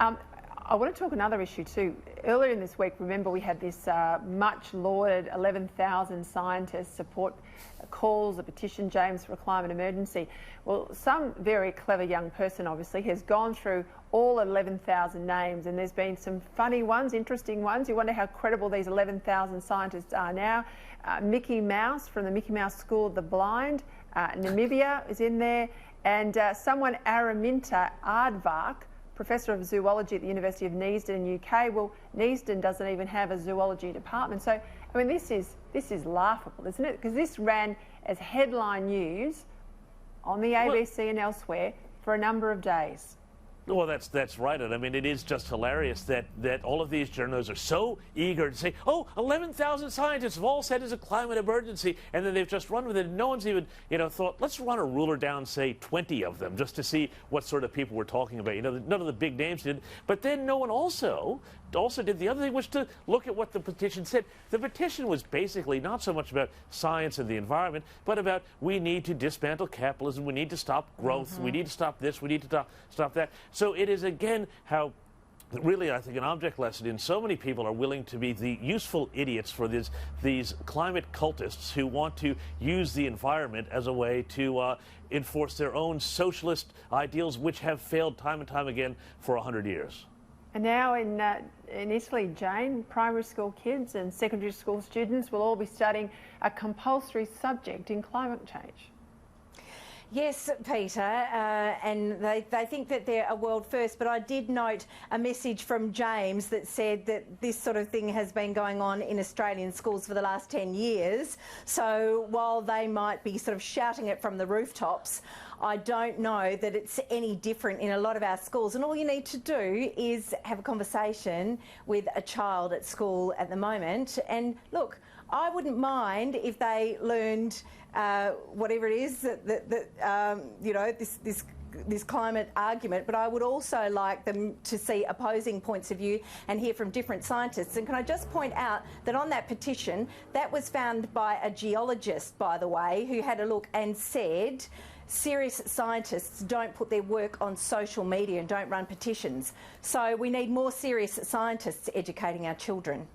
I want to talk another issue too. Earlier in this week, remember we had this much lauded 11,000 scientists support calls, a petition, James, for a climate emergency. Well, some very clever young person obviously has gone through all 11,000 names, and there's been some funny ones, interesting ones. You wonder how credible these 11,000 scientists are now. Mickey Mouse from the Mickey Mouse School of the Blind, Namibia is in there, and someone Araminta Aardvark, Professor of Zoology at the University of Neasden in UK. Well, Neasden doesn't even have a zoology department. So, I mean, this is laughable, isn't it? Because this ran as headline news on the ABC and elsewhere for a number of days. Well, that's right. And I mean, it is just hilarious that all of these journalists are so eager to say, oh, 11,000 scientists have all said it's a climate emergency, and then they've just run with it. And no one's even, thought, let's run a ruler down, say, 20 of them, just to see what sort of people we're talking about. None of the big names did. But then no one also did the other thing, which to look at what the petition said. The petition was basically not so much about science and the environment, but about we need to dismantle capitalism, we need to stop growth, we need to stop this, we need to stop that. So it is, again, how really, I think, an object lesson in so many people are willing to be the useful idiots for these climate cultists who want to use the environment as a way to enforce their own socialist ideals, which have failed time and time again for 100 years. And now in Italy, Jane, primary school kids and secondary school students will all be studying a compulsory subject in climate change. Yes, Peter, and they think that they're a world first, but I did note a message from James that said that this sort of thing has been going on in Australian schools for the last 10 years. So while they might be sort of shouting it from the rooftops, I don't know that it's any different in a lot of our schools. And all you need to do is have a conversation with a child at school at the moment. And look, I wouldn't mind if they learned whatever it is this climate argument, but I would also like them to see opposing points of view and hear from different scientists. And can I just point out that on that petition, that was found by a geologist, by the way, who had a look and said serious scientists don't put their work on social media and don't run petitions. So we need more serious scientists educating our children.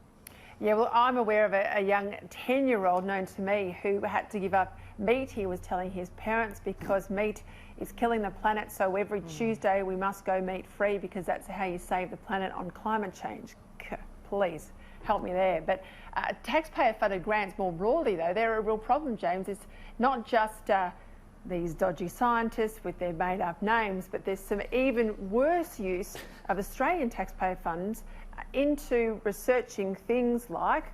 Yeah, well, I'm aware of a young 10-year-old known to me who had to give up meat, he was telling his parents, because meat is killing the planet. So every Tuesday we must go meat-free because that's how you save the planet on climate change. Please help me there. But taxpayer-funded grants more broadly, though, they're a real problem, James. It's not just these dodgy scientists with their made-up names, but there's some even worse use of Australian taxpayer funds into researching things like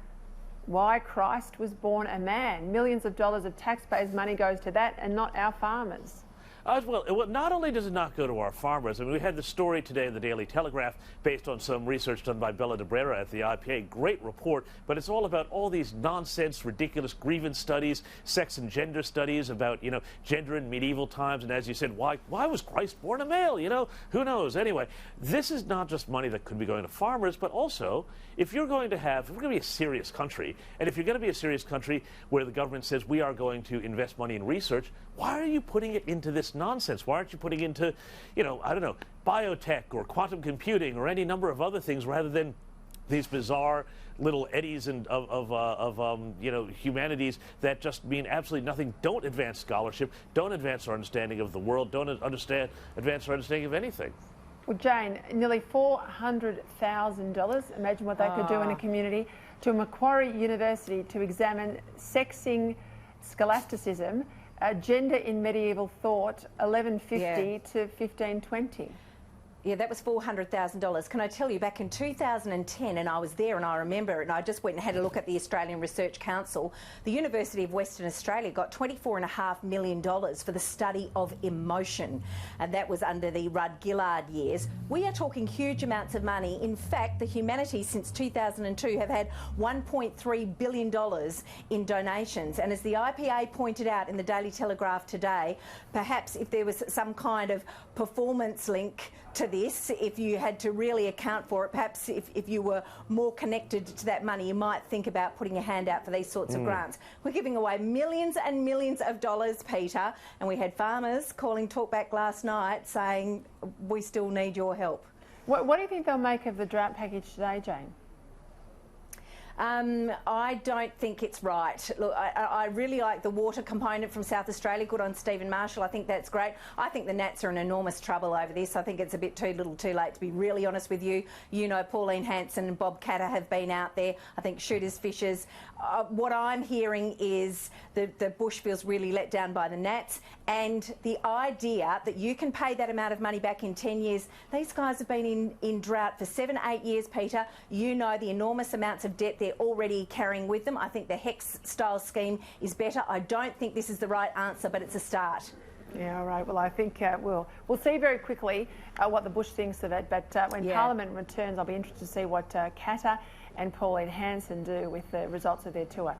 why Christ was born a man. Millions of dollars of taxpayers' money goes to that and not our farmers. Well, not only does it not go to our farmers, I mean, we had the story today in the Daily Telegraph based on some research done by Bella Debrera at the IPA. Great report, but it's all about all these nonsense, ridiculous grievance studies, sex and gender studies about, gender in medieval times. And as you said, why was Christ born a male? Who knows? Anyway, this is not just money that could be going to farmers, but also if we're going to be a serious country, and if you're going to be a serious country where the government says we are going to invest money in research, why are you putting it into this nonsense? Why aren't you putting it into, I don't know, biotech or quantum computing or any number of other things rather than these bizarre little eddies of humanities that just mean absolutely nothing, don't advance scholarship, don't advance our understanding of the world, don't advance our understanding of anything. Well, Jane, nearly $400,000, imagine what they could do in a community, to Macquarie University to examine sexing scholasticism, gender in medieval thought, 1150 to 1520. Yeah, that was $400,000. Can I tell you, back in 2010, and I was there and I remember it, and I just went and had a look at the Australian Research Council, the University of Western Australia got $24.5 million for the study of emotion, and that was under the Rudd-Gillard years. We are talking huge amounts of money. In fact, the humanities since 2002 have had $1.3 billion in donations, and as the IPA pointed out in the Daily Telegraph today, perhaps if there was some kind of performance link to this, if you had to really account for it, perhaps if you were more connected to that money, you might think about putting a hand out for these sorts of grants. We're giving away millions and millions of dollars, Peter, and we had farmers calling Talkback last night saying we still need your help. What do you think they'll make of the drought package today, Jane? I don't think it's right. Look, I really like the water component from South Australia. Good on Stephen Marshall. I think that's great. I think the Nats are in enormous trouble over this. I think it's a bit too little too late, to be really honest with you. You know, Pauline Hanson and Bob Catter have been out there. I think shooters, fishers. What I'm hearing is the bush feels really let down by the Nats, and the idea that you can pay that amount of money back in 10 years. These guys have been in drought for 7, 8 years, Peter. You know the enormous amounts of debt they're already carrying with them. I think the HEX-style scheme is better. I don't think this is the right answer, but it's a start. Yeah, all right. Well, I think we'll see very quickly what the Bush thinks of it. But when Parliament returns, I'll be interested to see what Catter and Pauline Hanson do with the results of their tour.